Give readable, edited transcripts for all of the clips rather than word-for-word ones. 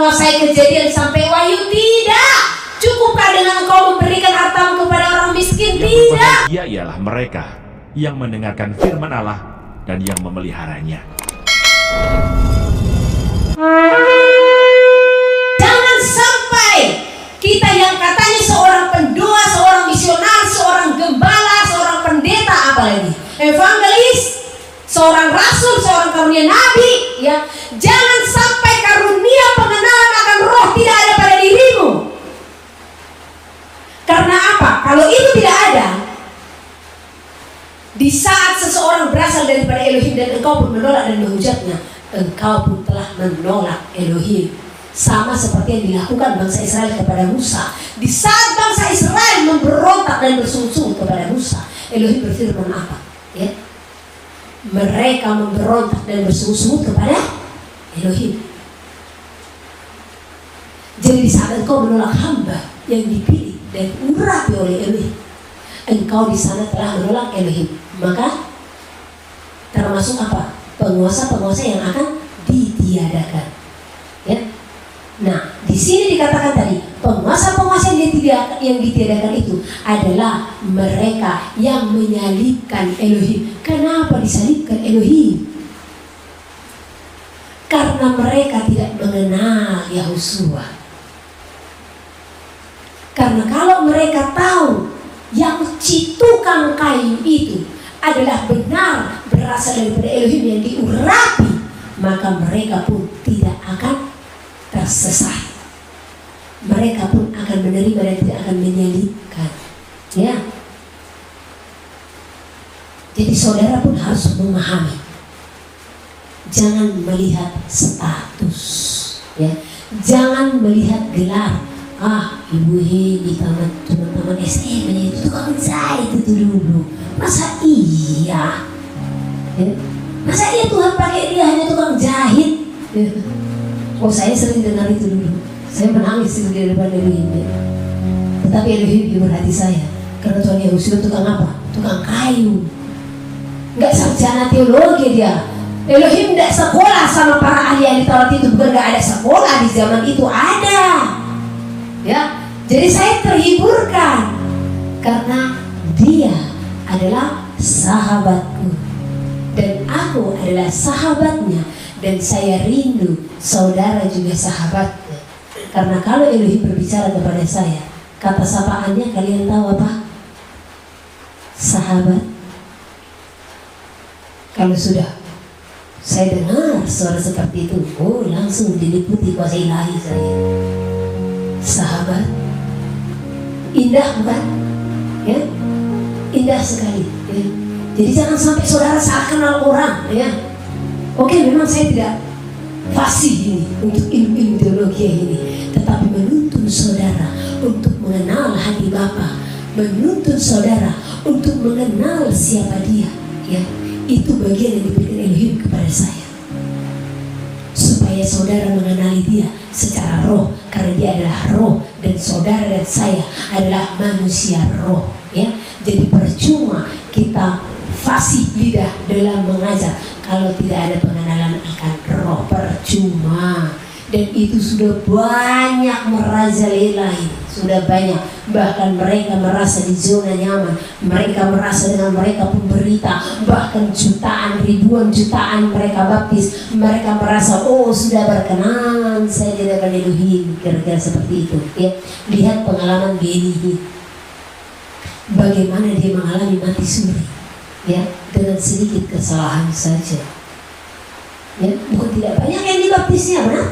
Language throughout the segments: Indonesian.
menguasai Kejadian sampai Wahyu? Tidak. Cukupkah dengan engkau memberikan hartamu kepada orang miskin? Tidak. Dia ialah mereka yang mendengarkan firman Allah dan yang memeliharanya. Jangan sampai kita yang katanya seorang pendoa, seorang misionaris, seorang gembala, seorang pendeta, apalagi evangelis, seorang rasul, seorang karunia nabi, ya, jangan sampai karunia pengenalan akan roh tidak ada pada dirimu. Karena apa? Kalau itu tidak ada, di saat seseorang berasal daripada Elohim dan engkau pun menolak dan menghujatnya, engkau pun telah menolak Elohim. Sama seperti yang dilakukan bangsa Israel kepada Musa. Di saat bangsa Israel memberontak dan bersungguh-sungguh kepada Musa, Elohim berfirman apa? Ya, mereka memberontak dan bersungguh-sungguh kepada Elohim. Jadi di saat engkau menolak hamba yang dipilih dan urapi oleh Elohim, engkau di sana telah menolak Elohim. Maka termasuk apa? Penguasa-penguasa yang akan ditiadakan. Ya. Nah, di sini dikatakan tadi, penguasa-penguasa yang ditiadakan itu adalah mereka yang menyalibkan Elohim. Kenapa disalibkan Elohim? Karena mereka tidak mengenal Yahusua. Karena kalau mereka tahu yang tukang kayu itu adalah benar berasal daripada Elohim yang diurapi, maka mereka pun tidak akan tersesat. Mereka pun akan menerima dan tidak akan menyalibkan. Ya. Jadi saudara pun harus memahami. Jangan melihat status, ya. Jangan melihat gelar. Ibu ini teman-teman SM itu tukang jahit itu dulu. Masa iya? Ya. Masa iya Tuhan pakai dia hanya tukang jahit? Ya. Oh, saya sering dengar itu dulu. Saya menangis di depan Elohim. Tetapi Elohim hibur hati saya. Karena Tuhan Yesus tukang apa? Tukang kayu. Enggak sarjana teologi dia. Elohim tidak sekolah sama para ahli Taurat itu. Bukan enggak ada sekolah di zaman itu, ada. Ya, jadi saya terhiburkan karena dia adalah sahabatku dan aku adalah sahabatnya, dan saya rindu saudara juga sahabatnya. Karena kalau Elohim berbicara kepada saya, kata sapaannya kalian tahu apa? Sahabat. Kalau sudah saya dengar suara seperti itu, langsung diliputi kuasa ilahi saya. Sahabat, indah bukan? Ya, indah sekali. Ya. Jadi jangan sampai saudara salah kenal orang. Ya, oke, memang saya tidak fasih ini untuk ilmu teologi ini, tetapi menuntun saudara untuk mengenal hati Bapa, menuntun saudara untuk mengenal siapa Dia. Ya, itu bagian yang diberikan Elohim kepada saya, supaya saudara mengenali Dia secara roh, karena Dia adalah roh dan saudara dan saya adalah manusia roh. Ya, jadi percuma kita fasih lidah dalam mengajar kalau tidak ada pengenalan akan roh, percuma. Dan itu sudah banyak merajalela ini, sudah banyak. Bahkan mereka merasa di zona nyaman, mereka merasa dengan mereka pemberita, bahkan jutaan, ribuan jutaan mereka baptis, mereka merasa sudah berkenan saya di hadapan Elohim, kira-kira seperti itu. Ya, lihat pengalaman Beni, bagaimana dia mengalami mati suri, ya, dengan sedikit kesalahan saja. Ya, bukan tidak banyak yang dibaptisnya, benar?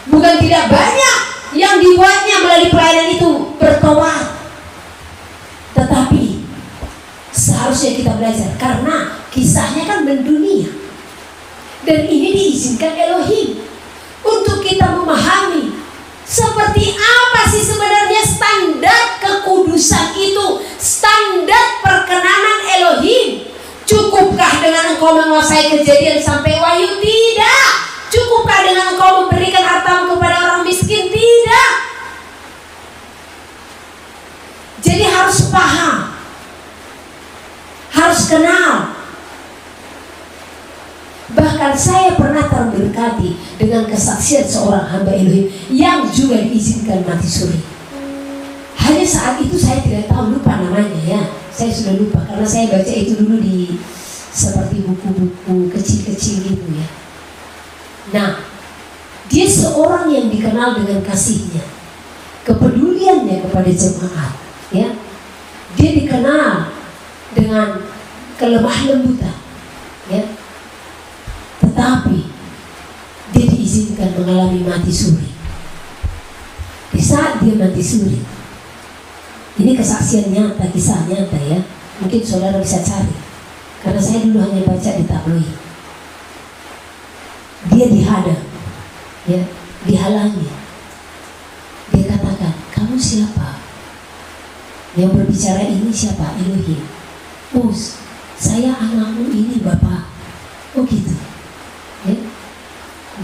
Bukan tidak banyak yang dibuatnya melalui pelayanan itu bertobat. Tetapi seharusnya kita belajar, karena kisahnya kan mendunia. Dan ini diizinkan Elohim untuk kita memahami seperti apa sih sebenarnya standar kekudusan itu, standar perkenanan Elohim. Cukupkah dengan engkau menguasai Kejadian sampai Wahyu? Tidak. Cukupkah dengan engkau memberikan hartamu kepada orang miskin? Tidak. Jadi harus paham, harus kenal. Bahkan Bahkan saya pernah terberkati dengan kesaksian seorang hamba Elohim yang juga diizinkan mati suri. Hanya saat itu saya tidak tahu, lupa namanya ya. Saya sudah lupa karena saya baca itu dulu di seperti buku-buku kecil-kecil gitu ya. Nah, dia seorang yang dikenal dengan kasihnya, kepeduliannya kepada jemaat, ya. Dia dikenal dengan kelemah lembutan, ya. Tetapi dia diizinkan mengalami mati suri. Di saat dia mati suri, ini kesaksian nyata, kisah nyata ya. Mungkin saudara bisa cari, karena saya dulu hanya baca di tabloid. Dia dihadang, ya, dihalangi. Dia katakan, kamu siapa? Yang berbicara ini siapa? Elohim. Oh, saya anakmu ini Bapak. Oh gitu. Ya.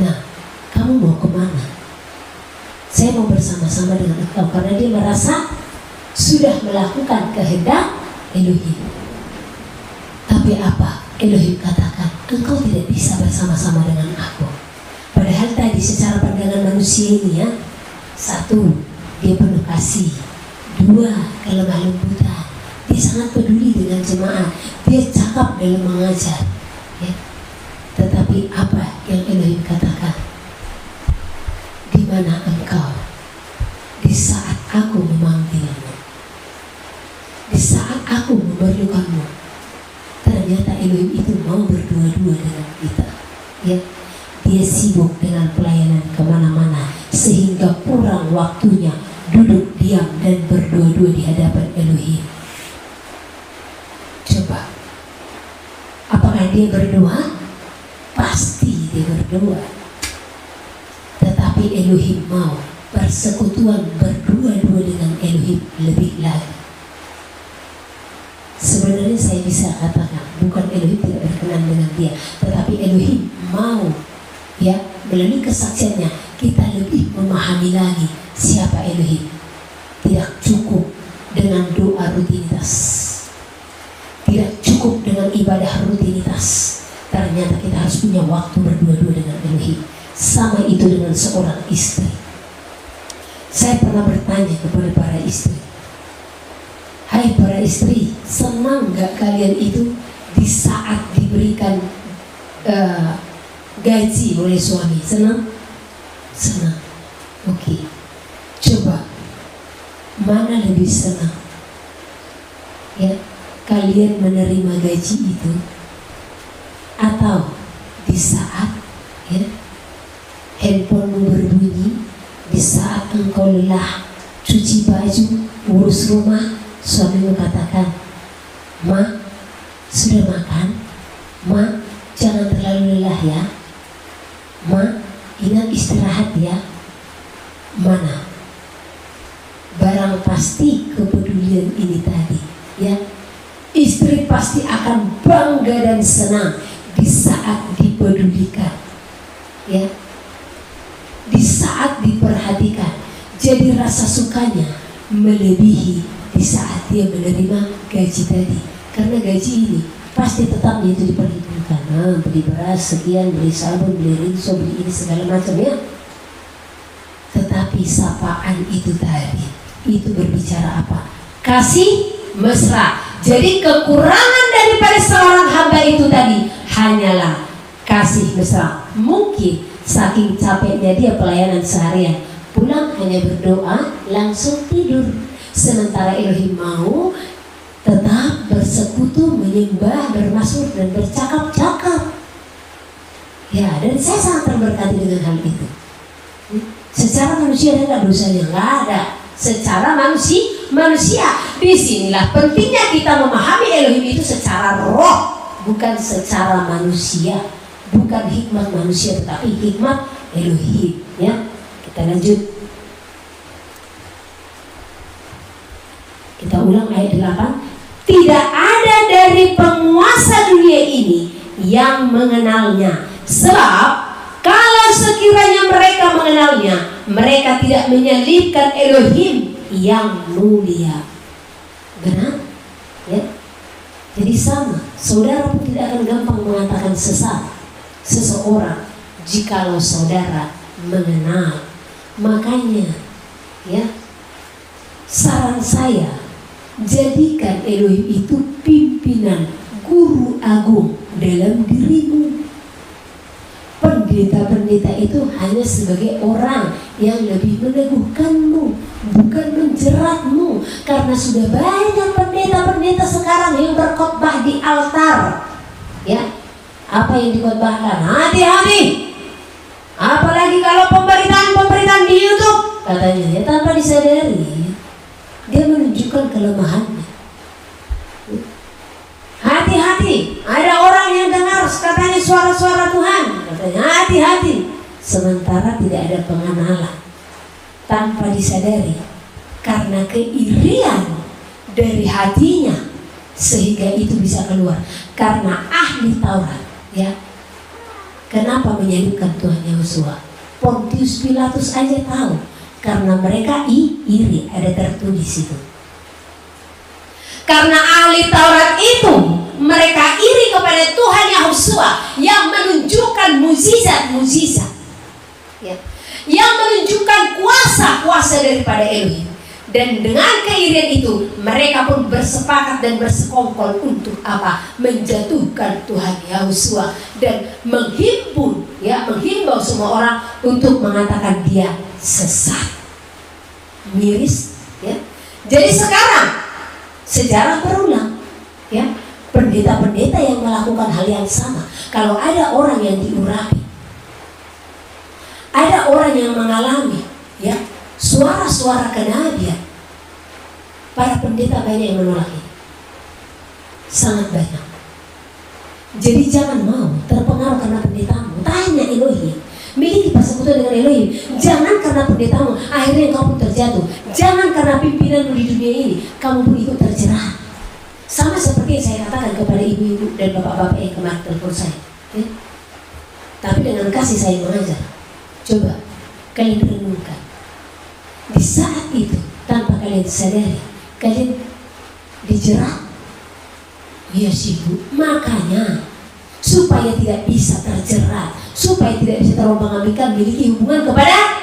Nah, kamu mau kemana? Saya mau bersama-sama dengan engkau, karena dia merasa sudah melakukan kehendak Elohim. Tapi apa? Elohim katakan, engkau tidak bisa bersama-sama dengan aku. Padahal tadi secara pandangan manusia ini ya, satu, dia penuh kasih. Dua, kelemah lembutan. Dia sangat peduli dengan jemaat. Dia cakap dalam mengajar, ya. Tetapi apa yang Elohim katakan? Di mana engkau di saat aku memanggilmu, di saat aku memerlukanmu? Ternyata Elohim itu mau berdua-dua dengan kita, ya. Dia sibuk dengan pelayanan kemana-mana sehingga kurang waktunya duduk diam dan berdua-dua di hadapan Elohim. Coba, apakah dia berdoa? Pasti dia berdoa. Tetapi Elohim mau persekutuan berdua-dua dengan Elohim lebih lagi. Sebenarnya saya bisa katakan bukan Elohim tidak berkenan dengan dia, tetapi Elohim mau, ya, melalui kesaksiannya kita lebih memahami lagi siapa Elohim. Tidak cukup dengan doa rutinitas, tidak cukup dengan ibadah rutinitas. Ternyata kita harus punya waktu berdua-dua dengan Elohim. Sama itu dengan seorang istri. Saya pernah bertanya kepada para istri, hai para istri, senang gak kalian itu di saat diberikan gaji oleh suami? Senang? Senang. Oke. Coba, mana lebih senang? Ya, kalian menerima gaji itu atau di saat, ya, handphonemu berbunyi, di saat engkau lelah cuci baju, urus rumah, suamimu katakan, Ma, sudah makan? Ma, jangan terlalu lelah ya. Ma, ingat istirahat ya. Mana? Barang pasti kepedulian ini tadi, ya. Istri pasti akan bangga dan senang di saat dipedulikan, ya, di saat diperhatikan. Jadi rasa sukanya melebihi di saat dia menerima gaji tadi, karena gaji ini pasti tetap itu diperhitungkan. Beli beras sekian, beli sabun, beli rinso, beli ini segala macam ya. Tetapi sapaan itu tadi, itu berbicara apa? Kasih mesra. Jadi kekurangan daripada seorang hamba itu tadi hanyalah kasih mesra. Mungkin saking capeknya dia pelayanan seharian, pulang hanya berdoa langsung tidur. Sementara Elohim mau tetap bersekutu, menyembah, bermasmur dan bercakap-cakap. Ya, dan saya sangat terberkati dengan hal itu. Secara manusia ada nggak dosanya? Nggak ada. Secara manusia, disinilah pentingnya kita memahami Elohim itu secara roh, bukan secara manusia, bukan hikmat manusia, tetapi hikmat Elohim. Ya, kita lanjut. Kita ulang ayat 8. Tidak ada dari penguasa dunia ini yang mengenalnya, sebab kalau sekiranya mereka mengenalnya, mereka tidak menyalibkan Elohim yang mulia. Benar? Ya. Jadi sama, saudara pun tidak akan gampang mengatakan sesat. seseorang jikalau saudara mengenal. Makanya ya, saran saya, jadikan Elohim itu pimpinan, guru agung dalam dirimu. Pendeta-pendeta itu hanya sebagai orang yang lebih meneguhkanmu, bukan menjeratmu. Karena sudah banyak pendeta-pendeta sekarang yang berkhotbah di altar. Ya, apa yang dikhotbahkan? Hati-hati. Apalagi kalau pemberitaan di YouTube, katanya ya, tanpa disadari dia menunjukkan kelemahannya. Hati-hati, ada orang yang dengar katanya suara-suara Tuhan, katanya hati-hati, sementara tidak ada pengenalan, tanpa disadari karena keirian dari hatinya, sehingga itu bisa keluar. Karena ahli Taurat ya, kenapa menyalibkan Tuhan Yahusua? Pontius Pilatus aja tahu, karena mereka iri, ada tertulis itu. Karena ahli Taurat itu mereka iri kepada Tuhan Yahusua yang menunjukkan mukjizat-mukjizat, ya, yang menunjukkan kuasa-kuasa daripada Elohim. Dan dengan keirian itu mereka pun bersepakat dan bersekongkol untuk apa? Menjatuhkan Tuhan Yahusua dan menghimbau semua orang untuk mengatakan dia sesat. Miris ya. Jadi sekarang sejarah berulang ya, pendeta-pendeta yang melakukan hal yang sama. Kalau ada orang yang diurapi, ada orang yang mengalami ya suara-suara kenabian, para pendeta banyak yang menolak ini, sangat banyak. Jadi jangan mau terpengaruh karena pendetamu. Tanya Elohim, miliki persekutuan dengan Elohim. Jangan karena pendetamu akhirnya kau pun terjatuh. Jangan karena pimpinanmu di dunia ini kamu pun ikut terjerat. Sama seperti yang saya katakan kepada ibu-ibu dan bapak-bapak yang kemarin telepon saya ya. Tapi dengan kasih saya mengajar. Coba kalian renungkan, di saat itu tanpa kalian sadari kalian dijerat. Ya sih Bu, makanya supaya tidak bisa terjerat, supaya tidak bisa terombang-ambingkan, miliki hubungan kepada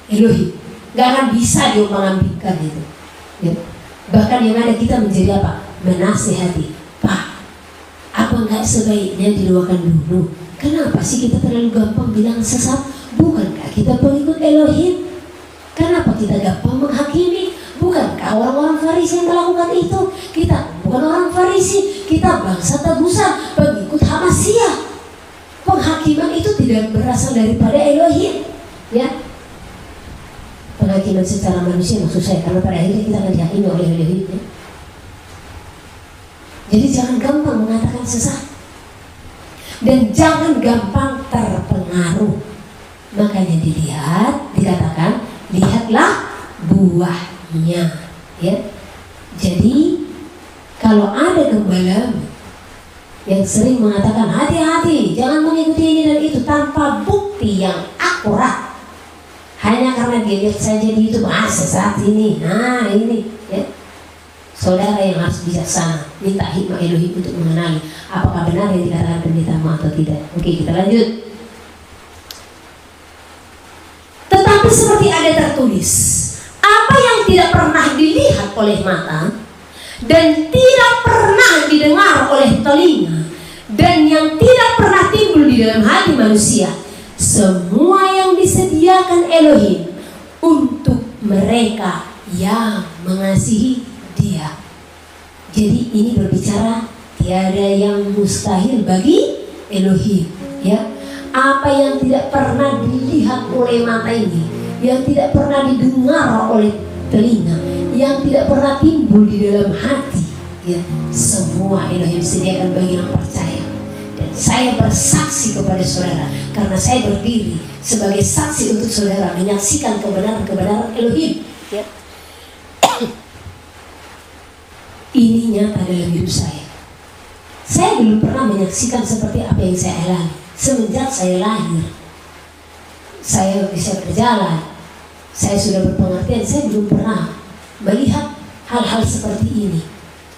Elohim. Gak akan bisa diombang-ambingkan itu ya. Bahkan yang ada kita menjadi apa? Menasihati, Pak, apa gak sebaiknya didoakan dulu? Kenapa sih kita terlalu gampang bilang sesat? Bukankah kita pengikut Elohim? Kenapa kita gampang menghakimi? Bukankah orang-orang Farisi yang melakukan itu? Kita bukan orang Farisi, kita bangsa tebusan, pengikut Hamasiah. Penghakiman itu tidak berasal daripada Elohim ya. Penghakiman secara manusia maksud saya, karena pada akhirnya kita akan dihakimi oleh Elohim ya. Jadi jangan gampang mengatakan sesat dan jangan gampang terpengaruh. Makanya dilihat, dikatakan lihatlah buahnya ya. Jadi kalau ada gembala yang sering mengatakan hati-hati, jangan mengikuti ini dan itu tanpa bukti yang akurat, hanya karena dia lihat saja di YouTube, sesat ini, nah ini ya. Saudara yang harus bijaksana, minta hikmah Elohim untuk mengenali apakah benar yang dikatakan pendetamu atau tidak. Oke, kita lanjut. Tetapi seperti ada tertulis, apa yang tidak pernah dilihat oleh mata dan tidak pernah didengar oleh telinga dan yang tidak pernah timbul di dalam hati manusia, semua yang disediakan Elohim untuk mereka yang mengasihi Dia. Jadi ini berbicara tiada yang mustahil bagi Elohim ya. Apa yang tidak pernah dilihat oleh mata ini, yang tidak pernah didengar oleh telinga, yang tidak pernah timbul di dalam hati ya, semua Elohim sediakan bagi yang percaya. Dan saya bersaksi kepada saudara, karena saya berdiri sebagai saksi untuk saudara menyaksikan kebenaran-kebenaran Elohim ya. Ini nyata dalam hidup saya. Saya belum pernah menyaksikan seperti apa yang saya alami semenjak saya lahir. Saya bisa berjalan, saya sudah berpengertian, saya belum pernah melihat hal-hal seperti ini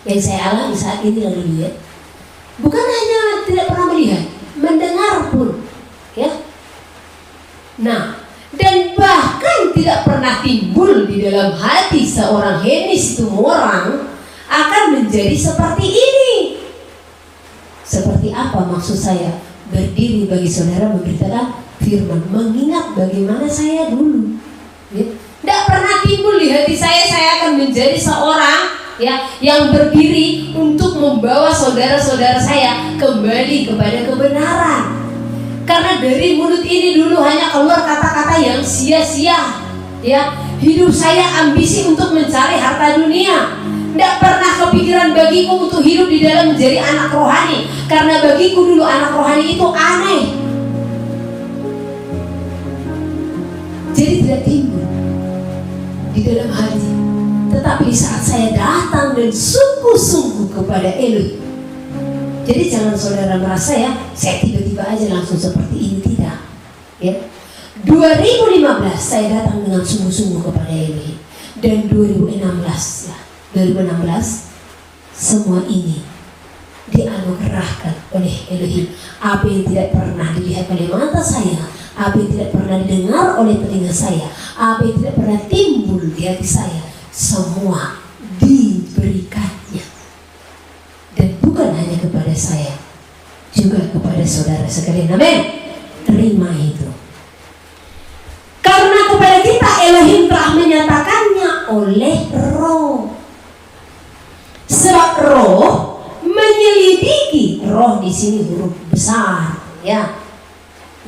yang saya alami saat ini lalu ya. Bukan hanya tidak pernah melihat, mendengar pun, ya. Nah, dan bahkan tidak pernah timbul di dalam hati seorang Henis itu orang akan menjadi seperti ini. Seperti apa maksud saya berdiri bagi saudara memberitakan firman, mengingat bagaimana saya dulu, ya. Tidak pernah timbul di hati saya akan menjadi seorang, ya, yang berdiri untuk membawa saudara-saudara saya kembali kepada kebenaran. Karena dari mulut ini dulu hanya keluar kata-kata yang sia-sia, ya. Hidup saya ambisi untuk mencari harta dunia. Tidak pernah kepikiran bagiku untuk hidup di dalam menjadi anak rohani. Karena bagiku dulu anak rohani itu aneh. Jadi tidak timbul di dalam hati. Tetapi saat saya datang dan sungguh-sungguh kepada Elohim. Jadi jangan saudara merasa, ya, saya tiba-tiba aja langsung seperti ini, tidak, ya. 2015 saya datang dengan sungguh-sungguh kepada Elohim. Dan 2016, ya, 2016 semua ini dianugerahkan oleh Elohim. Apa yang tidak pernah dilihat oleh mata saya, apa yang tidak pernah didengar oleh telinga saya, apa yang tidak pernah timbul di hati saya, semua diberikannya. Dan bukan hanya kepada saya, juga kepada saudara sekalian. Amin. Terima itu. Karena kepada kita Elohim telah menyatakannya oleh Roh. Sebab Roh menyelidiki, Roh di sini huruf besar, ya,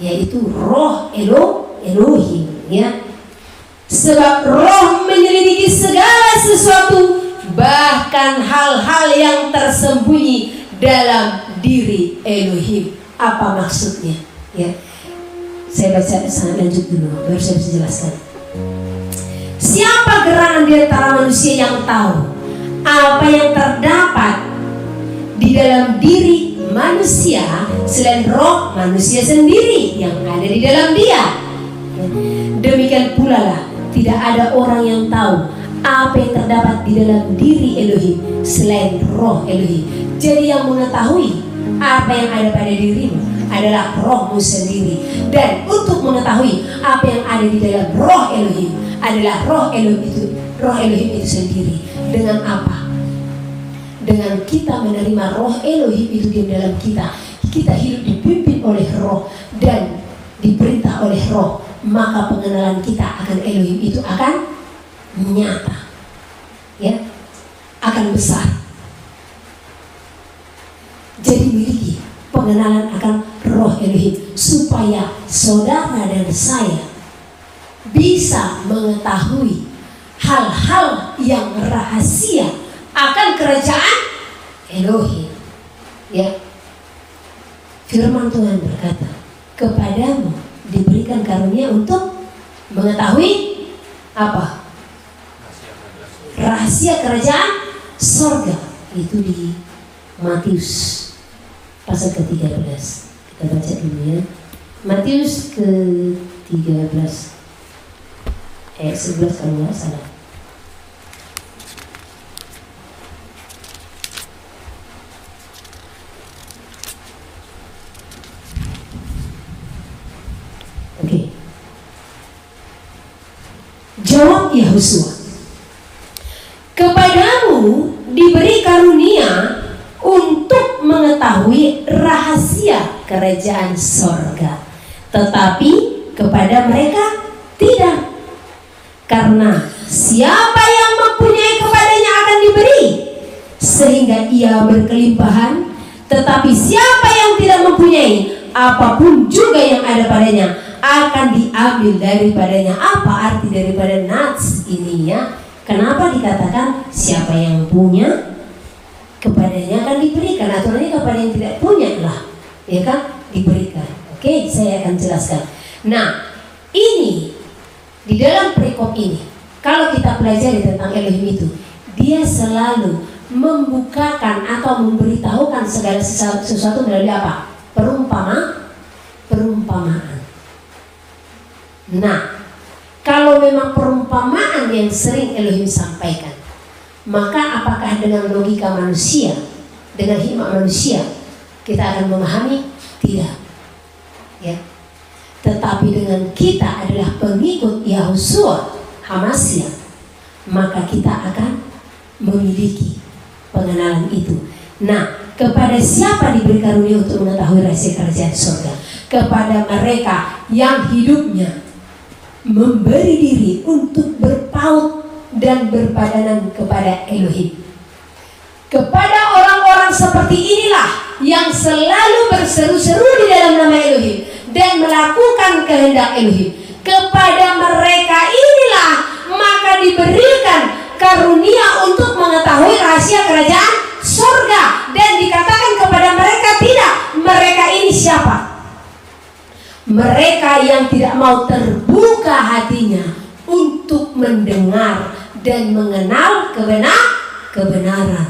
yaitu Roh Elohim, ya. Sebab Roh menyelidiki segala sesuatu, bahkan hal-hal yang tersembunyi dalam diri Elohim. Apa maksudnya? Ya, saya baca lanjut dulu, baru saya bisa jelaskan. Siapa gerangan di antara manusia yang tahu apa yang terdapat di dalam diri manusia selain roh manusia sendiri yang ada di dalam dia? Demikian pula lah, tidak ada orang yang tahu apa yang terdapat di dalam diri Elohim selain roh Elohim. Jadi yang mengetahui apa yang ada pada dirimu adalah rohmu sendiri. Dan untuk mengetahui apa yang ada di dalam roh Elohim adalah roh Elohim itu sendiri. Dengan apa? Dengan kita menerima roh Elohim itu di dalam kita. Kita hidup dipimpin oleh roh dan diperintah oleh roh. Maka pengenalan kita akan Elohim itu akan nyata, ya, akan besar. Jadi miliki pengenalan akan roh Elohim supaya saudara dan saya bisa mengetahui hal-hal yang rahasia akan kerajaan Elohim, ya. Firman Tuhan berkata, kepadamu diberikan karunia untuk mengetahui apa? Rahasia kerajaan sorga. Itu di Matius pasal ke-13. Kita baca dulu, ya. Matius ke-13 ayat 11 kalau nggak salah. Oke. Jawab Yahosua, kepadamu diberi karunia untuk mengetahui rahasia kerajaan sorga, tetapi kepada mereka tidak. Karena siapa yang mempunyai kepadanya akan diberi, sehingga ia berkelimpahan. Tetapi siapa yang tidak mempunyai, apapun juga yang ada padanya akan diambil daripadanya. Apa arti daripada nats ini, ya? Kenapa dikatakan siapa yang punya kepadanya akan diberikan? Aturannya kepada yang tidak punya lah, ya kan, diberikan. Oke, saya akan jelaskan. Nah, ini di dalam perikop ini, kalau kita pelajari tentang Elohim itu, dia selalu membukakan atau memberitahukan segala sesuatu melalui apa? Perumpamaan. Nah, kalau memang perumpamaan yang sering Elohim sampaikan, maka apakah dengan logika manusia, dengan hikmat manusia, kita akan memahami? Tidak. ya. Tetapi dengan kita adalah pengikut Yahusua HaMasyiah, maka kita akan memiliki pengenalan itu. Nah, kepada siapa diberi karunia untuk mengetahui rahasia kerajaan surga? Kepada mereka yang hidupnya memberi diri untuk berpaut dan berpadanan kepada Elohim. Kepada orang-orang seperti inilah yang selalu berseru-seru di dalam nama Elohim dan melakukan kehendak Elohim. Kepada mereka inilah maka diberikan karunia untuk mengetahui rahasia kerajaan surga. Dan dikatakan kepada mereka tidak. Mereka ini siapa? Mereka yang tidak mau terbuka hatinya untuk mendengar dan mengenal kebenaran.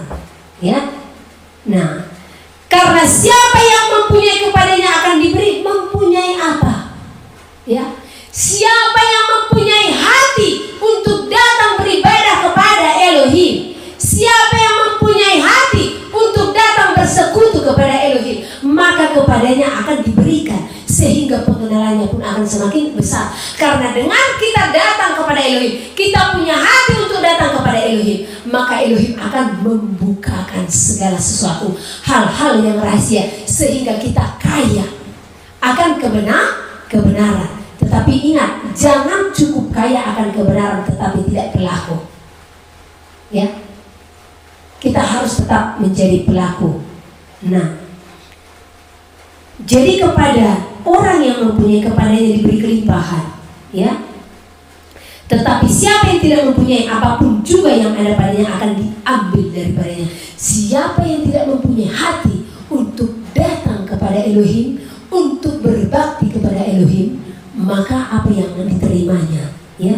Ya. Nah, karena siapa yang mempunyai kepadanya akan diberi. Mempunyai apa? Ya. Siapa yang mempunyai hati untuk datang beribadah kepada Elohim, siapa yang mempunyai hati untuk datang bersekutu kepada Elohim, maka kepadanya akan diberikan, sehingga pengenalannya pun akan semakin besar. Karena dengan kita datang kepada Elohim, kita punya hati untuk datang kepada Elohim, maka Elohim akan membukakan segala sesuatu, hal-hal yang rahasia, sehingga kita kaya akan kebenaran. Tetapi ingat, jangan cukup kaya akan kebenaran tetapi tidak pelaku. Ya, kita harus tetap menjadi pelaku. Nah, jadi kepada orang yang mempunyai kepadanya diberi kelimpahan, ya. Tetapi siapa yang tidak mempunyai, apapun juga yang ada padanya akan diambil daripadanya. Siapa yang tidak mempunyai hati untuk datang kepada Elohim, untuk berbakti kepada Elohim, maka apa yang diterimanya, ya,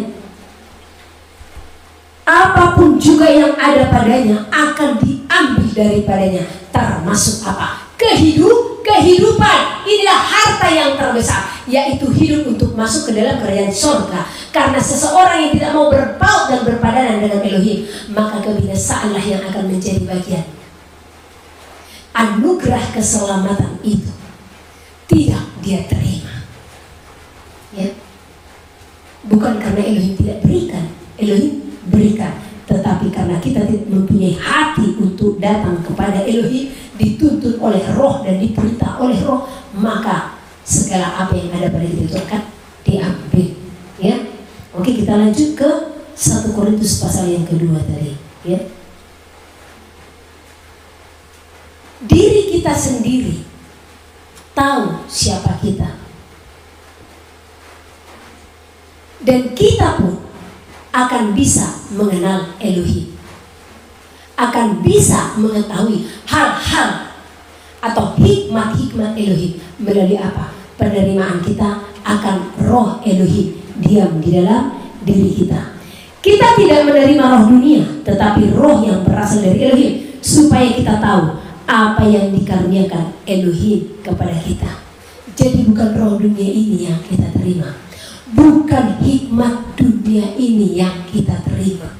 apapun juga yang ada padanya akan diambil daripadanya, termasuk apa? Kehidupan. Inilah harta yang terbesar, yaitu hidup untuk masuk ke dalam kerajaan surga. Karena seseorang yang tidak mau berpaut dan berpadanan dengan Elohim, maka kebinasaanlah yang akan menjadi bagian. Anugerah keselamatan itu tidak dia terima. Ya. Bukan karena Elohim tidak berikan, Elohim berikan, tetapi karena kita tidak mempunyai hati untuk datang kepada Elohim, dituntun oleh Roh dan diperintah oleh Roh, maka segala apa yang ada pada kita itu akan diambil. Ya. Oke, kita lanjut ke 1 Korintus pasal yang kedua tadi. Ya. Diri kita sendiri tahu siapa kita. Dan kita pun akan bisa mengenal Elohim, akan bisa mengetahui hal-hal atau hikmat-hikmat Elohim melalui apa? Penerimaan kita akan roh Elohim diam di dalam diri kita. Kita tidak menerima roh dunia, tetapi roh yang berasal dari Elohim, supaya kita tahu apa yang dikaruniakan Elohim kepada kita. Jadi bukan roh dunia ini yang kita terima, bukan hikmat dunia ini yang kita terima,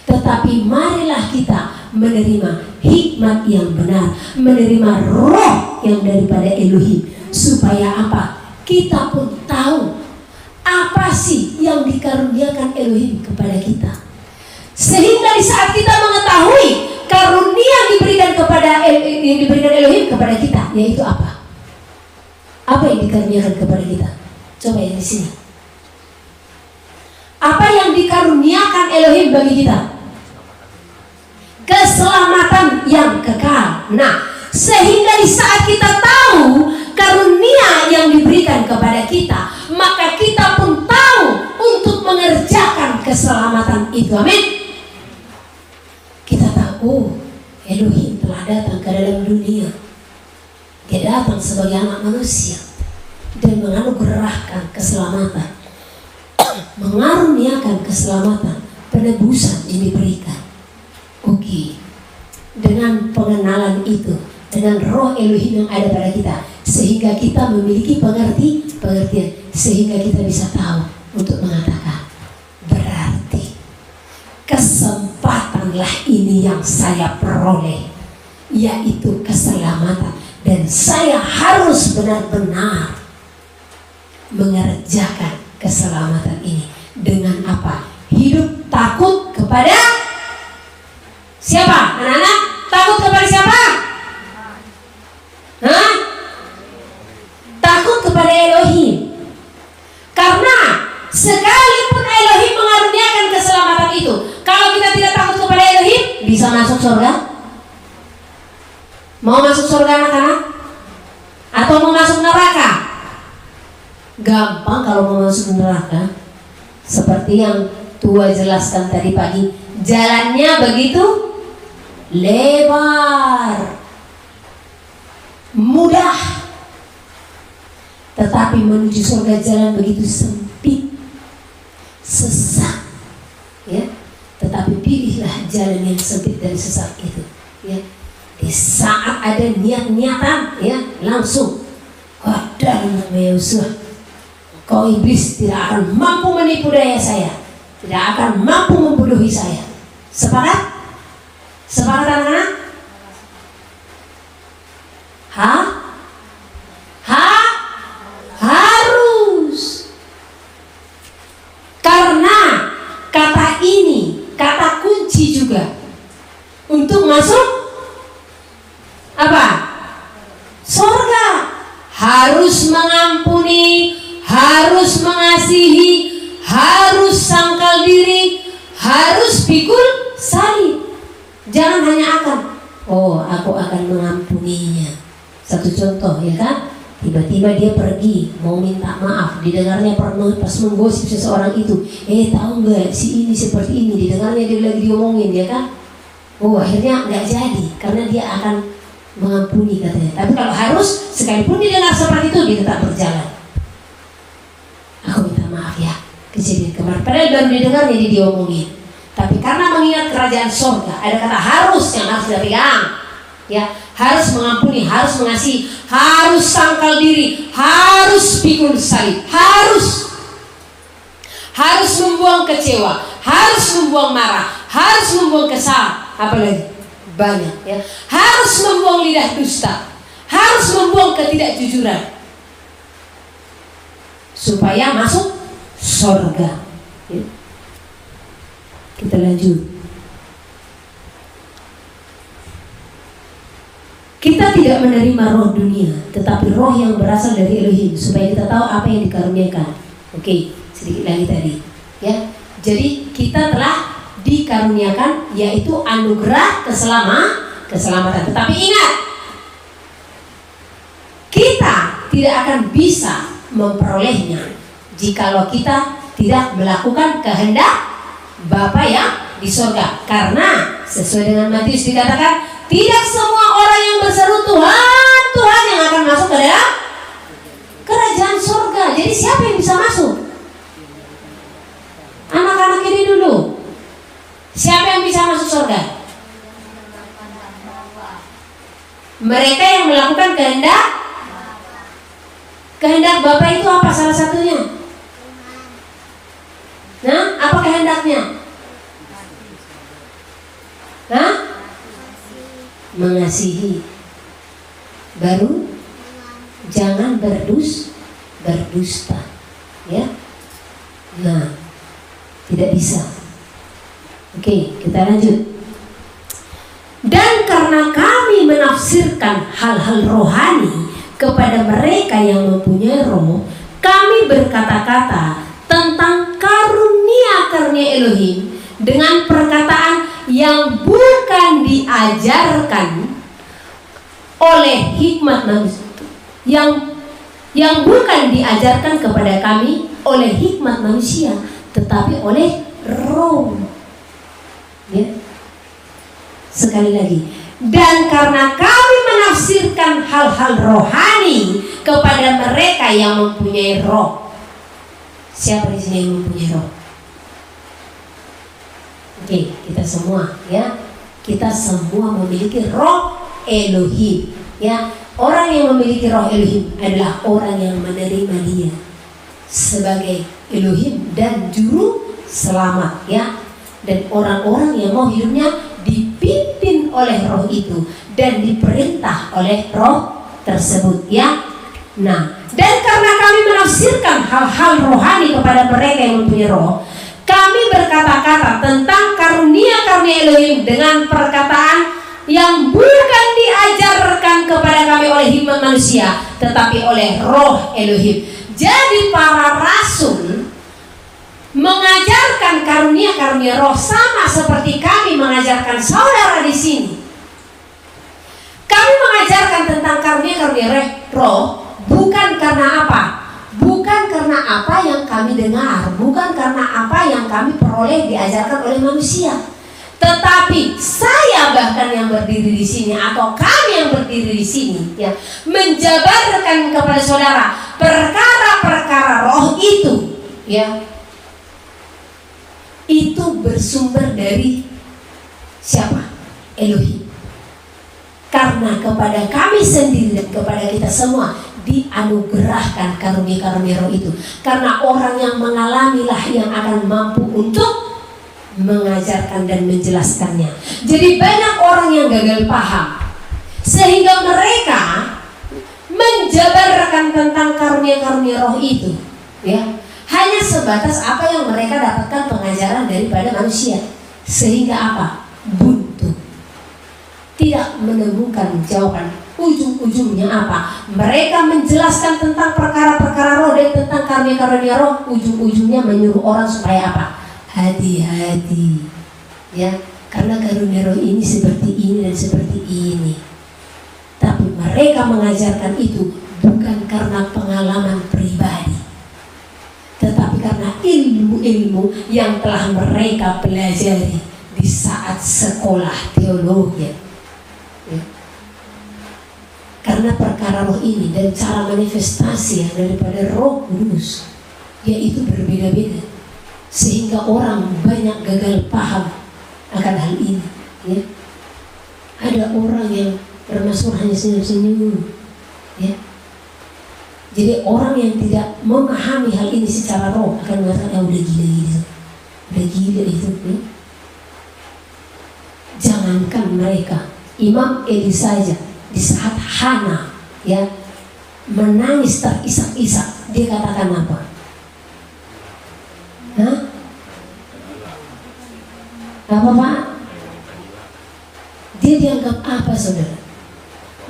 tetapi marilah kita menerima hikmat yang benar, menerima roh yang daripada Elohim, supaya apa? Kita pun tahu apa sih yang dikaruniakan Elohim kepada kita, sehingga di saat kita mengetahui karunia yang diberikan Elohim kepada kita, yaitu apa? Apa yang dikaruniakan kepada kita? Coba yang di sini. Apa yang dikaruniakan Elohim bagi kita? Keselamatan yang kekal. Nah, sehingga di saat kita tahu karunia yang diberikan kepada kita, maka kita pun tahu untuk mengerjakan keselamatan itu. Amin. Kita tahu Elohim telah datang ke dalam dunia. Dia datang sebagai anak manusia dan menganugerahkan keselamatan, mengaruniakan keselamatan, penebusan yang diberikan. Oke, dengan pengenalan itu, dengan roh Elohim yang ada pada kita, sehingga kita memiliki pengertian, sehingga kita bisa tahu untuk mengatakan, berarti kesempatanlah ini yang saya peroleh, yaitu keselamatan, dan saya harus benar-benar mengerjakan keselamatan ini dengan apa? Hidup takut kepada siapa? Anak-anak, takut kepada siapa? Hah? Takut kepada Elohim. Karena sekalipun Elohim mengaruniakan keselamatan itu, kalau kita tidak takut kepada Elohim, bisa masuk surga? Mau masuk surga anak-anak? Atau mau masuk neraka? Gampang kalau mau masuk neraka. Seperti yang tua jelaskan tadi pagi, jalannya begitu lebar, mudah, tetapi menuju surga jalan begitu sempit, sesak, ya. Tetapi pilihlah jalan yang sempit dan sesak itu, ya. Di saat ada niat-niatan, ya, langsung dalam nama Yesus, kau iblis tidak akan mampu menipu daya saya, tidak akan mampu membodohi saya. Sepakat? Sepakat anak-anak? Harus. Karena kata ini, kata kunci juga untuk masuk apa? Surga. Harus mengampuni, harus mengasihi, harus sangkal diri, harus pikul salib. Jangan hanya akan, aku akan mengampuninya. Satu contoh, ya kan? Tiba-tiba dia pergi mau minta maaf, didengarnya pernah pas menggosip seseorang itu, tahu nggak si ini seperti ini, didengarnya dia lagi diomongin, ya kan? Akhirnya nggak jadi karena dia akan mengampuni katanya. Tapi kalau harus, sekalipun didengar seperti itu, dia tetap berjalan. Aku minta maaf ya, kejadian kemarin. Padahal baru didengarnya dia diomongin. Tapi karena mengingat kerajaan surga, ada kata harus yang harus dia pegang. Ya, harus mengampuni, harus mengasihi, harus sangkal diri, harus pikul salib, harus membuang kecewa, harus membuang marah, harus membuang kesal, apalagi banyak, ya. Harus membuang lidah dusta, harus membuang ketidakjujuran supaya masuk surga, ya. Kita lanjut. Kita tidak menerima roh dunia, tetapi roh yang berasal dari Elohim, supaya kita tahu apa yang dikaruniakan. Oke, sedikit lagi tadi, ya. Jadi kita telah dikaruniakan, yaitu anugerah keselamatan. Tetapi ingat, kita tidak akan bisa memperolehnya jikalau kita tidak melakukan kehendak Bapa yang di surga. Karena sesuai dengan Matius dikatakan, tidak semua orang yang berseru Tuhan, Tuhan yang akan masuk ke dalam kerajaan surga. Jadi siapa yang bisa masuk? Anak-anak ini dulu. Siapa yang bisa masuk surga? Mereka yang melakukan kehendak Bapa itu apa salah satunya? Nah, apa kehendaknya? Mengasihi. Baru jangan berdusta, ya. Nah, tidak bisa. Oke, kita lanjut. Dan karena kami menafsirkan hal-hal rohani kepada mereka yang mempunyai roh, kami berkata-kata tentang karunia-karunia Elohim dengan perkataan yang bukan diajarkan oleh hikmat manusia, yang bukan diajarkan kepada kami oleh hikmat manusia, tetapi oleh roh. Ya. Sekali lagi, dan karena kami menafsirkan hal-hal rohani kepada mereka yang mempunyai roh. Siapa di sini yang mempunyai roh? Oke, kita semua, ya. Kita semua memiliki roh Elohim, ya. Orang yang memiliki roh Elohim adalah orang yang menerima Dia sebagai Elohim dan juru selamat, ya. Dan orang-orang yang mau hidupnya dipimpin oleh roh itu dan diperintah oleh roh tersebut, ya. Nah, Dan karena kami menafsirkan hal-hal rohani kepada mereka yang mempunyai roh, kami berkata-kata tentang karunia-karunia Elohim dengan perkataan yang bukan diajarkan kepada kami oleh hikmat manusia, tetapi oleh roh Elohim. Jadi para rasul mengajarkan karunia-karunia roh sama seperti kami mengajarkan saudara di sini. Kami mengajarkan tentang karunia-karunia roh bukan karena apa? Bukan karena apa yang kami dengar, bukan karena apa yang kami peroleh diajarkan oleh manusia. Tetapi saya bahkan yang berdiri di sini atau kami yang berdiri di sini ya, menjabarkan kepada saudara perkara-perkara roh itu ya. Itu bersumber dari siapa? Elohim. Karena kepada kami sendiri dan kepada kita semua dianugerahkan karunia-karunia roh itu. Karena orang yang mengalamilah yang akan mampu untuk mengajarkan dan menjelaskannya. Jadi banyak orang yang gagal paham sehingga mereka menjabarkan tentang karunia-karunia roh itu ya, hanya sebatas apa yang mereka dapatkan pengajaran daripada manusia, sehingga apa? Buntu, tidak menemukan jawaban. Ujung-ujungnya apa? Mereka menjelaskan tentang perkara-perkara roh dan tentang karunia-karunia roh, ujung-ujungnya menyuruh orang supaya apa? Hati-hati ya, karena karunia roh ini seperti ini dan seperti ini. Tapi mereka mengajarkan itu bukan karena pengalaman pribadi, tetapi karena ilmu-ilmu yang telah mereka pelajari di saat sekolah teologi ya. Karena perkara roh ini dan cara manifestasi yang daripada Roh Kudus yaitu berbeda-beda, sehingga orang banyak gagal paham akan hal ini ya. Ada orang yang bermasuk hanya senyum-senyum ya. Jadi orang yang tidak memahami hal ini secara roh akan mengatakan udah gila gitu, udah gila itu ya. Jangankan mereka, Imam Eli saja di saat Hana ya menangis terisak-isak, dia katakan apa? Hah? Apa Pak? Dia dianggap apa saudara?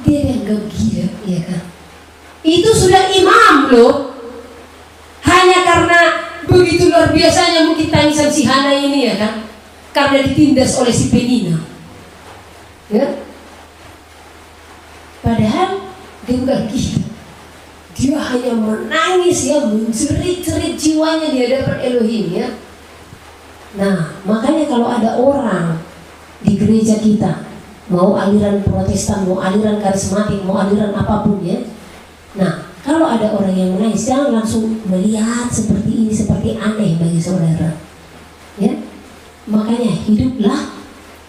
Dia dianggap gila, ya kan? Itu sudah imam loh. Hanya karena begitu luar biasanya mungkin tangisan si Hana ini ya kan, karena ditindas oleh si Penina ya. Padahal dia bukan gila, dia hanya menangis ya, menjerit-jerit jiwanya di hadapan Elohim ya. Nah makanya kalau ada orang di gereja kita, mau aliran Protestan, mau aliran karismatik, mau aliran apapun ya, nah kalau ada orang yang menangis, jangan langsung melihat seperti ini, seperti aneh bagi saudara ya. Makanya hiduplah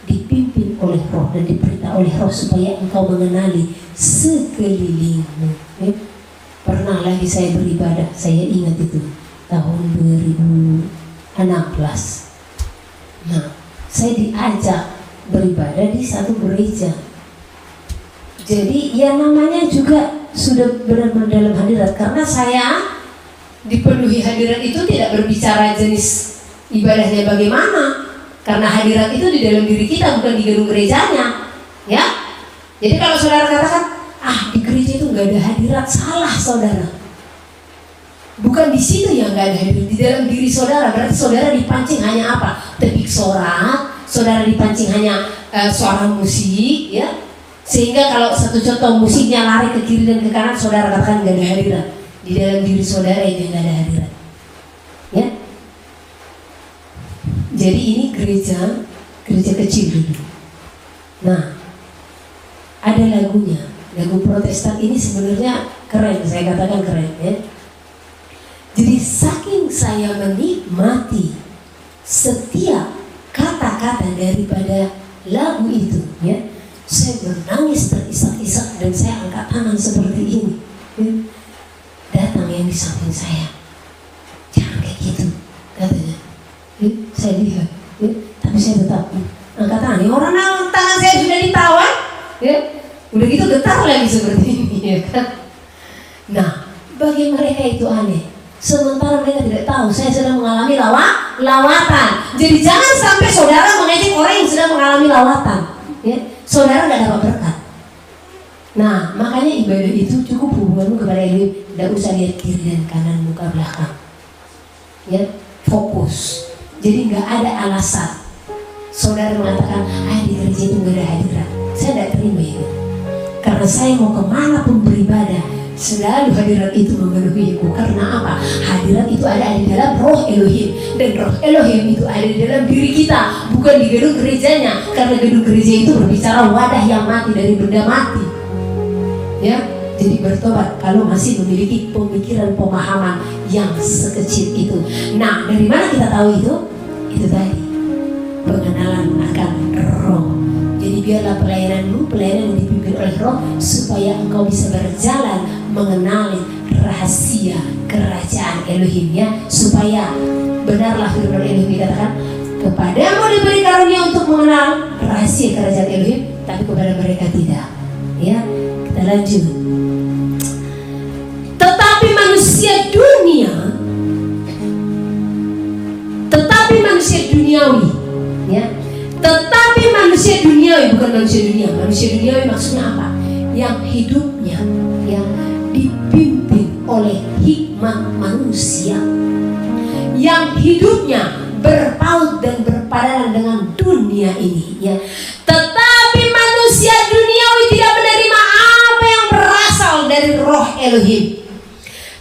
dipimpin oleh Roh dan diperintah oleh Roh supaya engkau mengenali sekelilingmu ya. Pernah lagi saya beribadah, saya ingat itu tahun 2016. Nah saya diajak beribadah di satu gereja. Jadi ya namanya juga sudah benar-benar dalam hadirat, karena saya dipenuhi hadirat itu tidak berbicara jenis ibadahnya bagaimana, karena hadirat itu di dalam diri kita, bukan di gedung gerejanya ya. Jadi kalau saudara katakan di gereja itu nggak ada hadirat, salah saudara. Bukan di situ yang nggak ada hadirat, di dalam diri saudara. Berarti saudara dipancing hanya apa? Tepik sorak, saudara dipancing hanya suara musik ya. Sehingga kalau satu contoh musiknya lari ke kiri dan ke kanan, saudara katakan nggak ada hadirat. Di dalam diri saudara itu nggak ada hadirat ya. Jadi ini gereja kecil dulu. Nah ada lagunya, lagu Protestan ini sebenarnya keren, saya katakan keren ya. Jadi saking saya menikmati setiap kata-kata daripada lagu itu ya, saya menangis terisak-isak dan saya angkat tangan seperti ini ya. Datang yang di samping saya, jangan kayak gitu katanya ya. Saya lihat ya, tapi saya tetap angkat tangan. Orang tangan saya sudah ditawan ya, udah gitu getar lagi seperti ini ya kan. Nah Bagi mereka itu aneh. Sementara mereka tidak tahu saya sedang mengalami lawatan. Jadi jangan sampai saudara mengejek orang yang sedang mengalami lawatan. Ya, saudara tidak dapat berkat. Nah, makanya ibadah itu cukup hubunganmu kepada Elohim. Tidak usah lihat kiri dan kanan, muka belakang. Ya, fokus. Jadi nggak ada alasan. Saudara mengatakan, di gereja itu nggak ada hadirat. Saya tidak terima itu. Karena saya mau kemana pun beribadah, selalu hadirat itu memenuhiku. Karena apa? Hadirat itu ada di dalam roh Elohim. Dan roh Elohim itu ada di dalam diri kita, bukan di gedung gerejanya. Karena gedung gereja itu berbicara wadah yang mati dari benda mati. Ya, jadi bertobat kalau masih memiliki pemikiran pemahaman yang sekecil itu. Nah, dari mana kita tahu itu? Itu tadi, pengenalan akan roh. Jadi biarlah pelayanan yang dipimpin oleh roh, supaya engkau bisa berjalan mengenali rahasia kerajaan Elohim, ya. Supaya benarlah firman Elohim dikatakan, kepadamu diberi karunia untuk mengenal rahasia kerajaan Elohim, tapi kepada mereka tidak. Ya, kita lanjut. Tetapi manusia duniawi, ya. Tetapi manusia duniawi, bukan manusia dunia. Manusia duniawi maksudnya apa? Yang hidupnya yang dipimpin oleh hikmat manusia, yang hidupnya berpaut dan berpadanan dengan dunia ini, ya. Tetapi manusia duniawi tidak menerima apa yang berasal dari roh Elohim,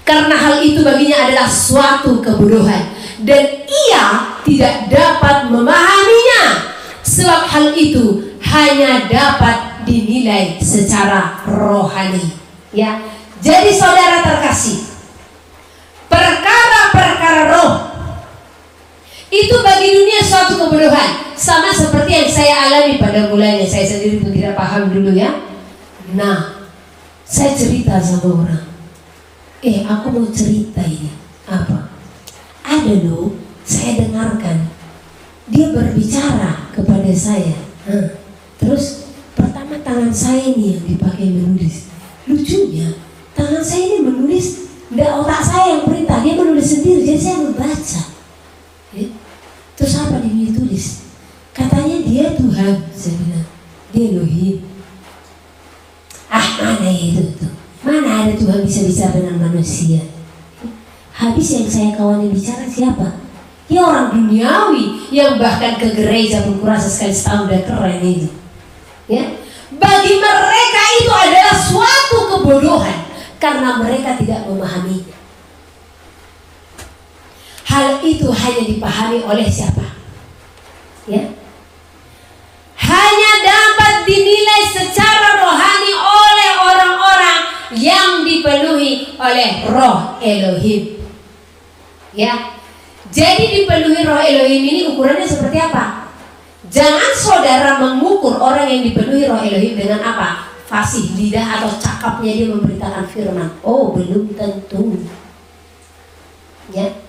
karena hal itu baginya adalah suatu kebodohan, dan ia tidak dapat memahaminya. Sebab hal itu hanya dapat dinilai secara rohani, ya. Jadi saudara terkasih, perkara-perkara roh itu bagi dunia suatu kebodohan. Sama seperti yang saya alami pada mulanya. Saya sendiri pun tidak paham dulu, ya. Nah, saya cerita sama orang, aku mau cerita ini. Apa? Ada loh, saya dengarkan dia berbicara kepada saya. Terus pertama tangan saya ini yang dipakai menulis. Lucunya tangan saya ini menulis, tidak otak saya yang perintah, dia menulis sendiri. Jadi saya membaca. Terus apa dia tulis? Katanya dia Tuhan. Saya bilang, dia Elohim. Mana itu tuh? Mana ada Tuhan bisa bicara dengan manusia? Habis yang saya kawani bicara siapa? Ya orang duniawi yang bahkan ke gereja pun kurasa sekali setahun udah keren itu. Ya, bagi mereka itu adalah suatu kebodohan karena mereka tidak memahami. Hal itu hanya dipahami oleh siapa? Ya, hanya dapat dinilai secara rohani oleh orang-orang yang dipenuhi oleh roh Elohim. Ya. Jadi dipenuhi roh Elohim ini ukurannya seperti apa? Jangan saudara mengukur orang yang dipenuhi roh Elohim dengan apa? Fasih lidah atau cakapnya dia memberitakan firman. Oh, belum tentu. Ya,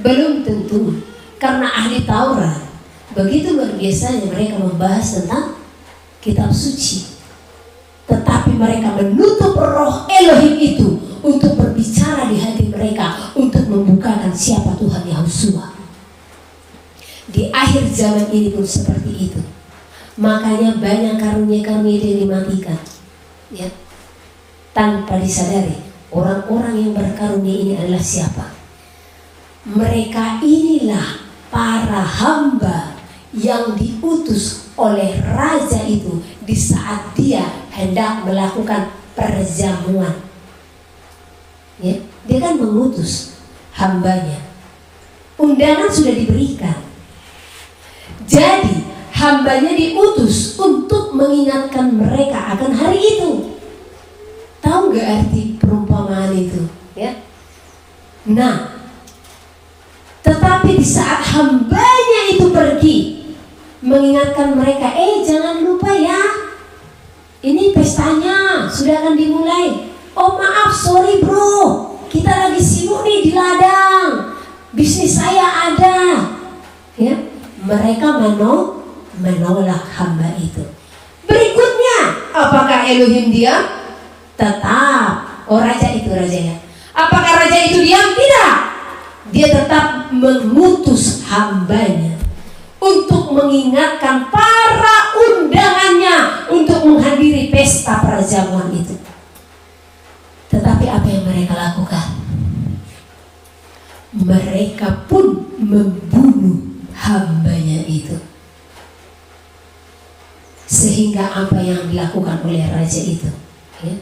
belum tentu. Karena ahli Taurat begitu luar biasanya mereka membahas tentang kitab suci, tetapi mereka menutup roh Elohim itu untuk berbicara di hati mereka, untuk membukakan siapa Tuhan Yahushua. Di akhir zaman ini pun seperti itu. Makanya banyak karunia-karunia yang dimatikan, ya, tanpa disadari. Orang-orang yang berkarunia ini adalah siapa? Mereka inilah para hamba yang diutus oleh raja itu di saat dia hendak melakukan perjamuan. Ya, dia kan mengutus hambanya. Undangan sudah diberikan. Jadi hambanya diutus untuk mengingatkan mereka akan hari itu. Tahu gak arti perumpamaan itu? Ya. Nah, tetapi di saat hambanya itu pergi mengingatkan mereka, jangan lupa ya, ini pestanya sudah akan dimulai. Oh maaf, sorry bro, kita lagi sibuk nih di ladang, bisnis saya ada. Ya, mereka menolak hamba itu. Berikutnya, apakah Elohim diam? Tetap Oh, raja itu rajanya. Apakah raja itu diam? Tidak. Dia tetap mengutus hambanya untuk mengingatkan para undangannya untuk menghadiri pesta perjamuan itu. Tetapi apa yang mereka lakukan? Mereka pun membunuh hambanya itu. Sehingga apa yang dilakukan oleh raja itu, ya,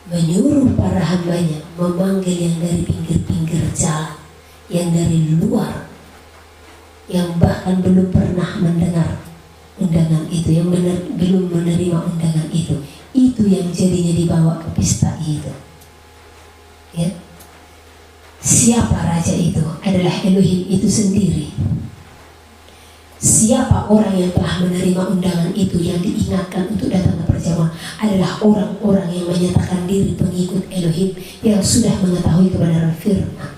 menyuruh para hambanya memanggil yang dari pinggir-pinggir jalan, yang dari luar, yang bahkan belum pernah mendengar undangan itu, yang belum menerima undangan itu yang jadinya dibawa ke pesta itu. Ya. Siapa raja itu? Adalah Elohim itu sendiri. Siapa orang yang telah menerima undangan itu, yang diingatkan untuk datang ke perjamuan, adalah orang-orang yang menyatakan diri pengikut Elohim, yang sudah mengetahui kebenaran firman.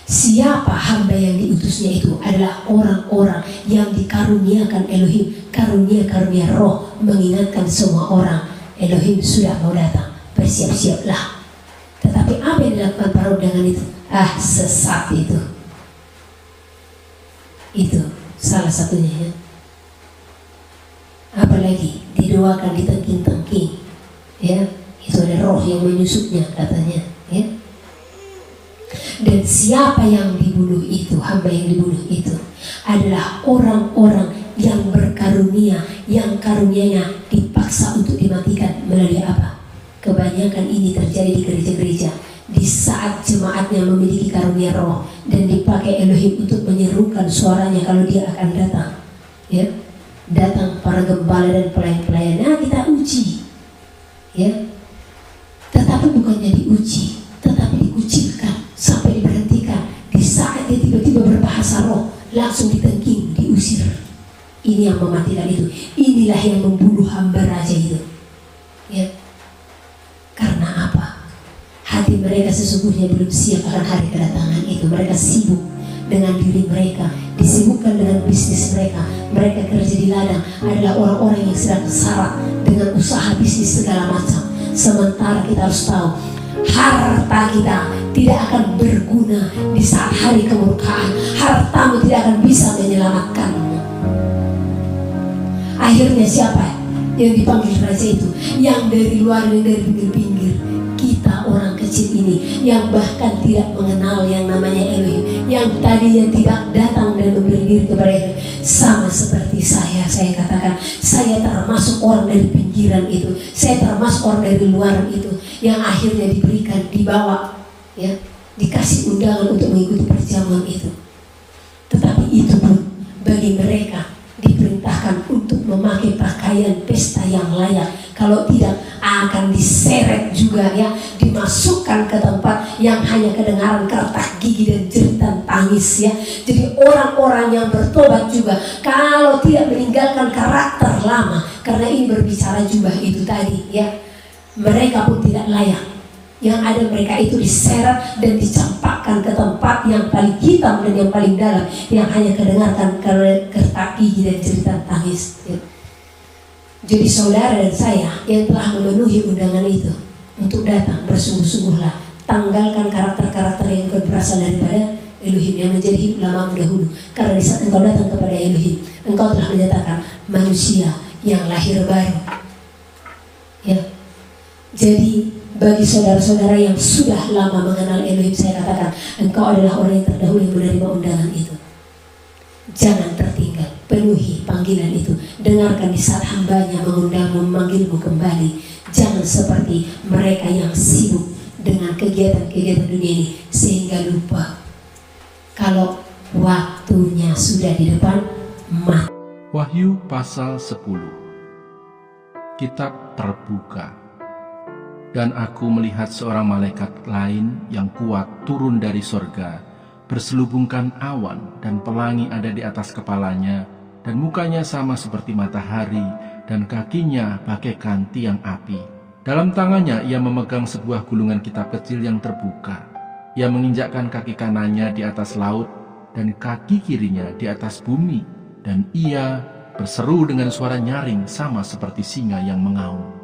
Siapa hamba yang diutusnya itu? Adalah orang-orang yang dikaruniakan Elohim, karunia-karunia roh, mengingatkan semua orang, Elohim sudah mau datang, bersiap-siaplah. Tetapi apa yang dilakukan para undangan itu? Sesat itu. Itu salah satunya, ya. Apalagi didoakan ditengking-tengking, ya. Itu ada roh yang menyusupnya katanya, ya. Dan siapa yang dibunuh itu, hamba yang dibunuh itu, adalah orang-orang yang berkarunia, yang karunianya dipaksa untuk dimatikan. Melalui apa? Kebanyakan ini terjadi di gereja-gereja di saat jemaatnya memiliki karunia roh dan dipakai Elohim untuk menyerukan suaranya kalau dia akan datang, ya. Datang para gembala dan pelayan-pelayan, kita uji, ya. Tetapi bukannya diuji, tetapi dikucilkan sampai diberhentikan. Di saat dia tiba-tiba berbahasa roh, langsung ditengking, diusir. Ini yang mematikan itu. Inilah yang membunuh hamba raja itu, ya. Karena apa? Hati mereka sesungguhnya belum siap akan hari kedatangan itu. Mereka sibuk dengan diri mereka, disibukkan dengan bisnis mereka. Mereka kerja di ladang, adalah orang-orang yang sedang syarat dengan usaha bisnis segala macam. Sementara kita harus tahu, harta kita tidak akan berguna di saat hari kemurkaan. Hartamu tidak akan bisa menyelamatkanmu. Akhirnya siapa yang dipanggil raja itu? Yang dari luar, yang dari pinggir-pinggir. Kita orang kecil ini yang bahkan tidak mengenal yang namanya Elohim, yang tadinya tidak datang dan memberi diri kepada Elohim. Sama seperti saya katakan, saya termasuk orang dari pinggiran itu, saya termasuk orang dari luar itu, yang akhirnya diberikan, dibawa, ya, dikasih undangan untuk mengikuti perjamuan itu. Tetapi itu pun bagi mereka diperintahkan untuk memakai pakaian pesta yang layak. Kalau tidak akan diseret juga, ya, dimasukkan ke tempat yang hanya kedengaran kertak gigi dan jeritan tangis, ya. Jadi orang-orang yang bertobat juga, kalau tidak meninggalkan karakter lama, karena ini berbicara jubah itu tadi, ya, mereka pun tidak layak. Yang ada mereka itu diseret dan dicampakkan ke tempat yang paling hitam dan yang paling dalam, yang hanya kedengarkan kertak gigi dan jeritan tangis, ya. Jadi saudara dan saya yang telah memenuhi undangan itu untuk datang, bersungguh-sungguhlah, tanggalkan karakter-karakter yang berasal daripada Elohim yang menjadi hidup lamamu dahulu. Karena di saat engkau datang kepada Elohim, engkau telah menyatakan manusia yang lahir baru, ya. Jadi bagi saudara-saudara yang sudah lama mengenal Elohim, saya katakan, engkau adalah orang yang terdahulu yang menerima undangan itu. Jangan tertinggal, penuhi panggilan itu. Dengarkan di saat hambanya mengundangmu, memanggilmu kembali. Jangan seperti mereka yang sibuk dengan kegiatan-kegiatan dunia ini, sehingga lupa kalau waktunya sudah di depan mati. Wahyu pasal 10. Kitab terbuka. Dan aku melihat seorang malaikat lain yang kuat turun dari sorga, berselubungkan awan, dan pelangi ada di atas kepalanya, dan mukanya sama seperti matahari, dan kakinya bagaikan tiang api. Dalam tangannya ia memegang sebuah gulungan kitab kecil yang terbuka. Ia menginjakkan kaki kanannya di atas laut, dan kaki kirinya di atas bumi, dan ia berseru dengan suara nyaring sama seperti singa yang mengaum.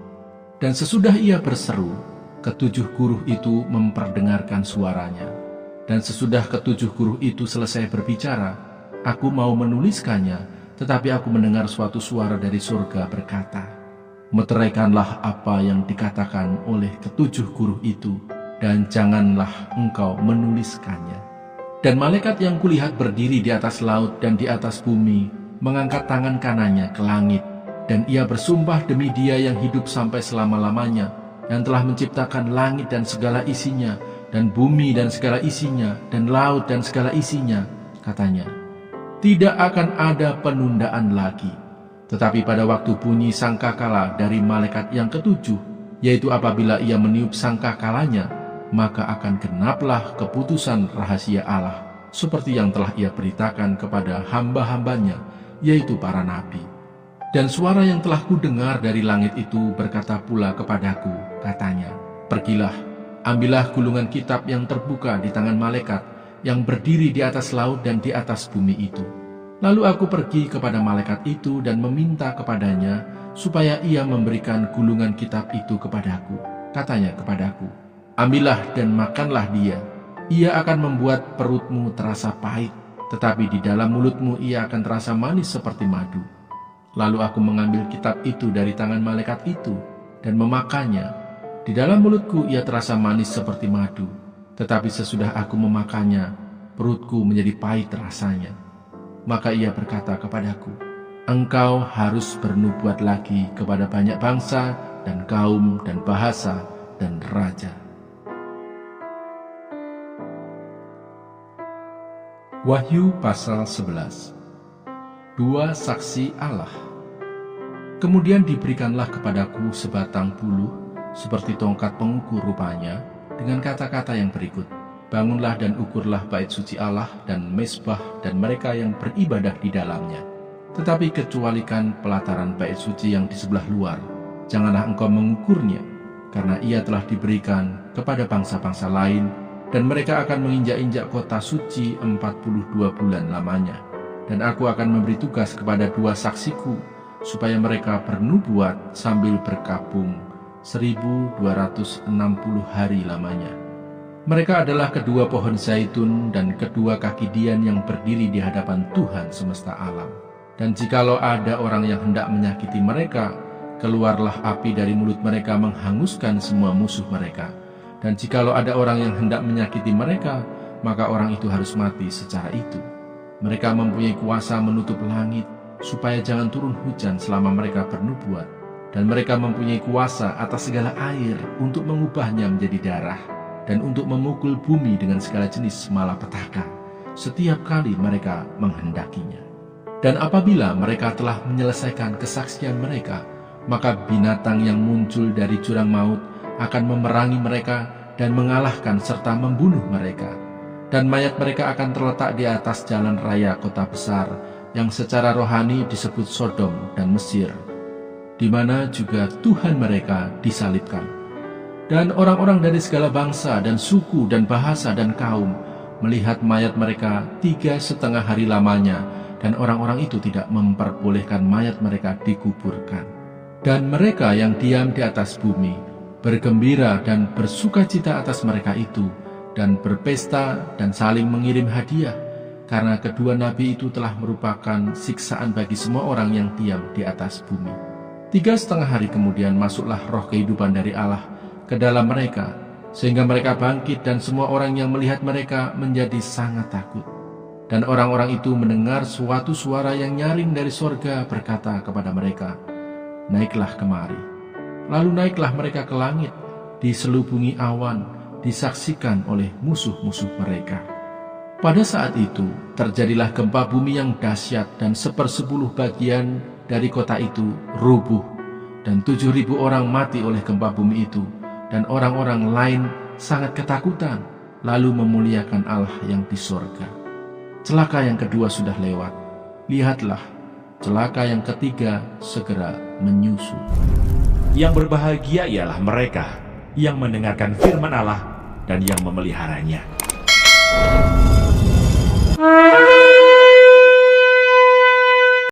Dan sesudah ia berseru, ketujuh guru itu memperdengarkan suaranya. Dan sesudah ketujuh guru itu selesai berbicara, aku mau menuliskannya, tetapi aku mendengar suatu suara dari surga berkata, "Meteraikanlah apa yang dikatakan oleh ketujuh guru itu, dan janganlah engkau menuliskannya." Dan malaikat yang kulihat berdiri di atas laut dan di atas bumi, mengangkat tangan kanannya ke langit, dan ia bersumpah demi Dia yang hidup sampai selama-lamanya, yang telah menciptakan langit dan segala isinya, dan bumi dan segala isinya, dan laut dan segala isinya, katanya, "Tidak akan ada penundaan lagi, tetapi pada waktu bunyi sangkakala dari malaikat yang ketujuh, yaitu apabila ia meniup sangkakalanya, maka akan genaplah keputusan rahasia Allah, seperti yang telah ia beritakan kepada hamba-hambanya, yaitu para nabi." Dan suara yang telah kudengar dari langit itu berkata pula kepadaku, katanya, "Pergilah, ambillah gulungan kitab yang terbuka di tangan malaikat yang berdiri di atas laut dan di atas bumi itu." Lalu aku pergi kepada malaikat itu dan meminta kepadanya supaya ia memberikan gulungan kitab itu kepadaku. Katanya kepadaku, "Ambillah dan makanlah dia. Ia akan membuat perutmu terasa pahit, tetapi di dalam mulutmu ia akan terasa manis seperti madu." Lalu aku mengambil kitab itu dari tangan malaikat itu dan memakannya. Di dalam mulutku ia terasa manis seperti madu, tetapi sesudah aku memakannya, perutku menjadi pahit rasanya. Maka ia berkata kepadaku, "Engkau harus bernubuat lagi kepada banyak bangsa dan kaum dan bahasa dan raja." Wahyu pasal 11. Dua saksi Allah. Kemudian diberikanlah kepadaku sebatang buluh, seperti tongkat pengukur rupanya, dengan kata-kata yang berikut, "Bangunlah dan ukurlah bait suci Allah dan mezbah dan mereka yang beribadah di dalamnya. Tetapi kecualikan pelataran bait suci yang di sebelah luar, janganlah engkau mengukurnya, karena ia telah diberikan kepada bangsa-bangsa lain, dan mereka akan menginjak-injak kota suci 42 bulan lamanya. Dan aku akan memberi tugas kepada dua saksiku, supaya mereka bernubuat sambil berkabung 1260 hari lamanya. Mereka adalah kedua pohon zaitun dan kedua kaki dian yang berdiri di hadapan Tuhan semesta alam. Dan jikalau ada orang yang hendak menyakiti mereka, keluarlah api dari mulut mereka menghanguskan semua musuh mereka. Dan jikalau ada orang yang hendak menyakiti mereka, maka orang itu harus mati secara itu. Mereka mempunyai kuasa menutup langit, supaya jangan turun hujan selama mereka bernubuat. Dan mereka mempunyai kuasa atas segala air untuk mengubahnya menjadi darah, dan untuk memukul bumi dengan segala jenis malapetaka, setiap kali mereka menghendakinya. Dan apabila mereka telah menyelesaikan kesaksian mereka, maka binatang yang muncul dari jurang maut akan memerangi mereka dan mengalahkan serta membunuh mereka. Dan mayat mereka akan terletak di atas jalan raya kota besar, yang secara rohani disebut Sodom dan Mesir, di mana juga Tuhan mereka disalibkan. Dan orang-orang dari segala bangsa dan suku dan bahasa dan kaum melihat mayat mereka 3,5 hari lamanya, dan orang-orang itu tidak memperbolehkan mayat mereka dikuburkan. Dan mereka yang diam di atas bumi bergembira dan bersukacita atas mereka itu, dan berpesta dan saling mengirim hadiah, karena kedua nabi itu telah merupakan siksaan bagi semua orang yang diam di atas bumi. 3,5 hari kemudian masuklah roh kehidupan dari Allah ke dalam mereka, sehingga mereka bangkit, dan semua orang yang melihat mereka menjadi sangat takut. Dan orang-orang itu mendengar suatu suara yang nyaring dari sorga berkata kepada mereka, "Naiklah kemari." Lalu naiklah mereka ke langit, diselubungi awan, disaksikan oleh musuh-musuh mereka. Pada saat itu terjadilah gempa bumi yang dahsyat, dan 1/10 bagian dari kota itu rubuh, dan 7.000 orang mati oleh gempa bumi itu, dan orang-orang lain sangat ketakutan, lalu memuliakan Allah yang di sorga. Celaka yang kedua sudah lewat, lihatlah, celaka yang ketiga segera menyusul. Yang berbahagia ialah mereka yang mendengarkan firman Allah dan yang memeliharanya.